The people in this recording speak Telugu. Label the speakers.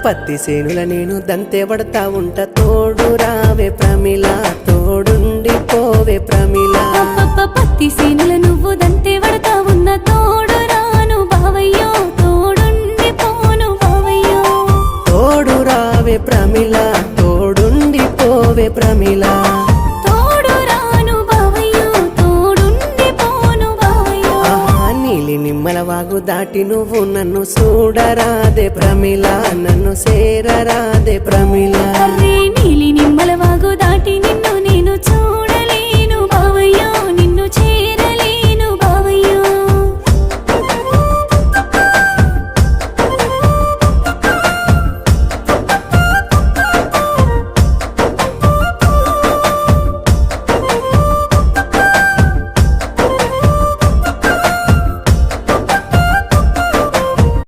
Speaker 1: పత్తి సేనుల నేను దంతే పడతా ఉంట తోడు రావే ప్రమిళ తోడుండి పోవే ప్రమిళ
Speaker 2: పత్తి సేనుల నువ్వు దంతే పడతా ఉన్న తోడు రాను బావయ్యో తోడుండి పోను బావయ్యో
Speaker 1: తోడు రావే ప్రమిళ తోడుండి పోవే ప్రమిళ
Speaker 2: తోడు రాను బావయ్యో తోడుండి పోను బావయ్యో
Speaker 1: నీలి నిమ్మల వాగు దాటి నువ్వు నన్ను చూడరాదే ప్రమిళ నన్ను చేరరాదే ప్రమిళ
Speaker 2: నీలి నిమ్మల వాగు